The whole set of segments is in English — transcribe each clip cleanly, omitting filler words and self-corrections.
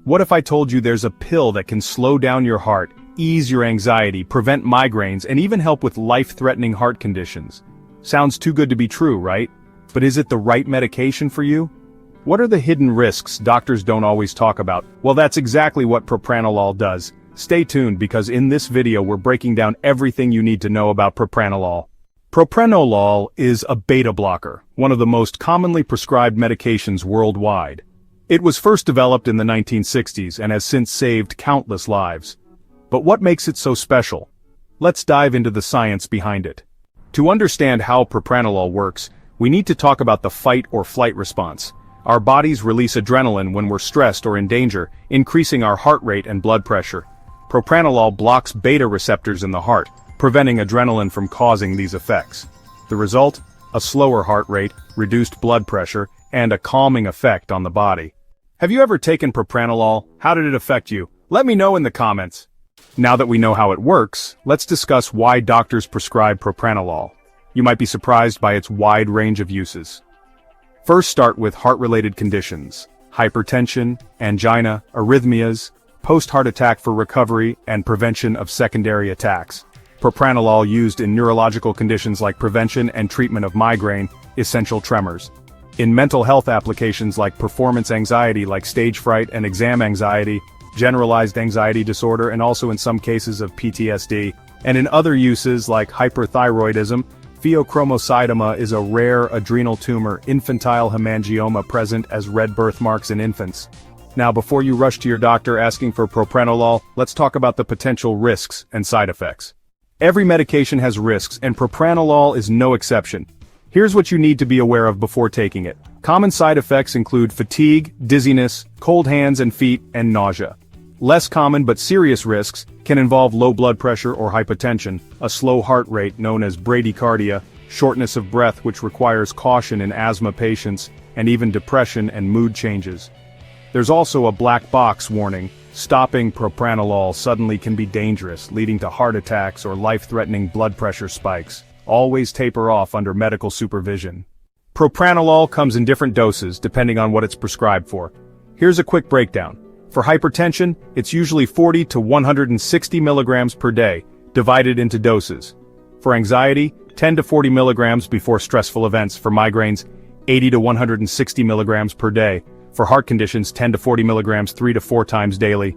What if I told you there's a pill that can slow down your heart, ease your anxiety, prevent migraines, and even help with life-threatening heart conditions? Sounds too good to be true, right? But is it the right medication for you? What are the hidden risks doctors don't always talk about? Well, that's exactly what propranolol does. Stay tuned because in this video we're breaking down everything you need to know about propranolol. Propranolol is a beta blocker, one of the most commonly prescribed medications worldwide. It was first developed in the 1960s and has since saved countless lives. But what makes it so special? Let's dive into the science behind it. To understand how propranolol works, we need to talk about the fight or flight response. Our bodies release adrenaline when we're stressed or in danger, increasing our heart rate and blood pressure. Propranolol blocks beta receptors in the heart, preventing adrenaline from causing these effects. The result? A slower heart rate, reduced blood pressure, and a calming effect on the body. Have you ever taken propranolol? How did it affect you? Let me know in the comments. Now that we know how it works, let's discuss why doctors prescribe propranolol. You might be surprised by its wide range of uses. First, start with heart-related conditions: hypertension, angina, arrhythmias, post-heart attack for recovery and prevention of secondary attacks. Propranolol used in neurological conditions like prevention and treatment of migraine, essential tremors. In mental health applications like performance anxiety like stage fright and exam anxiety, generalized anxiety disorder, and also in some cases of PTSD. And in other uses like hyperthyroidism, pheochromocytoma is a rare adrenal tumor, infantile hemangioma present as red birthmarks in infants. Now, before you rush to your doctor asking for propranolol, let's talk about the potential risks and side effects. Every medication has risks, and propranolol is no exception. Here's what you need to be aware of before taking it. Common side effects include fatigue, dizziness, cold hands and feet, and nausea. Less common but serious risks can involve low blood pressure or hypertension, a slow heart rate known as bradycardia, shortness of breath which requires caution in asthma patients, and even depression and mood changes. There's also a black box warning. Stopping propranolol suddenly can be dangerous, leading to heart attacks or life-threatening blood pressure spikes. Always taper off under medical supervision. Propranolol comes in different doses depending on what it's prescribed for. Here's a quick breakdown. For hypertension, it's usually 40 to 160 milligrams per day, divided into doses. For anxiety, 10 to 40 milligrams before stressful events. For migraines, 80 to 160 milligrams per day. For heart conditions, 10 to 40 milligrams 3 to 4 times daily.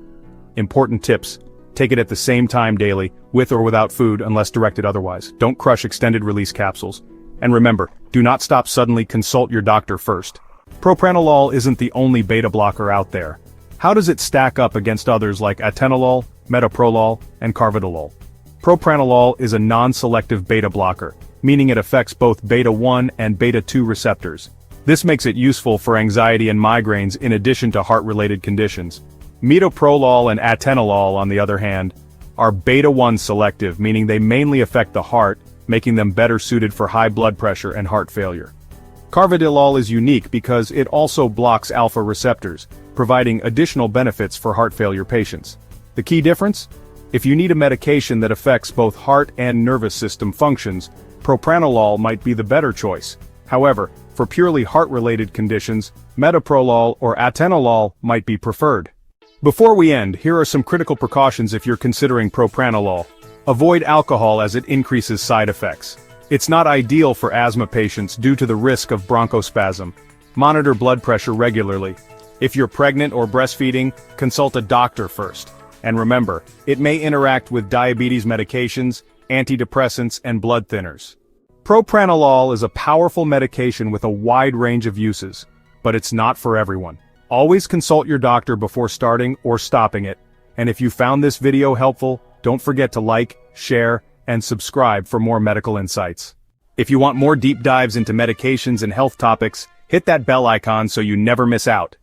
Important tips. Take it at the same time daily, with or without food unless directed otherwise. Don't crush extended-release capsules. And remember, do not stop suddenly, consult your doctor first. Propranolol isn't the only beta blocker out there. How does it stack up against others like Atenolol, Metoprolol, and Carvedilol? Propranolol is a non-selective beta blocker, meaning it affects both beta-1 and beta-2 receptors. This makes it useful for anxiety and migraines in addition to heart-related conditions. Metoprolol and Atenolol, on the other hand, are beta-1 selective, meaning they mainly affect the heart, making them better suited for high blood pressure and heart failure. Carvedilol is unique because it also blocks alpha receptors, providing additional benefits for heart failure patients. The key difference? If you need a medication that affects both heart and nervous system functions, propranolol might be the better choice. However, for purely heart-related conditions, metoprolol or atenolol might be preferred. Before we end, here are some critical precautions if you're considering propranolol. Avoid alcohol as it increases side effects. It's not ideal for asthma patients due to the risk of bronchospasm. Monitor blood pressure regularly. If you're pregnant or breastfeeding, consult a doctor first. And remember, it may interact with diabetes medications, antidepressants, and blood thinners. Propranolol is a powerful medication with a wide range of uses, but it's not for everyone. Always consult your doctor before starting or stopping it. And if you found this video helpful, don't forget to like, share, and subscribe for more medical insights. If you want more deep dives into medications and health topics, hit that bell icon so you never miss out.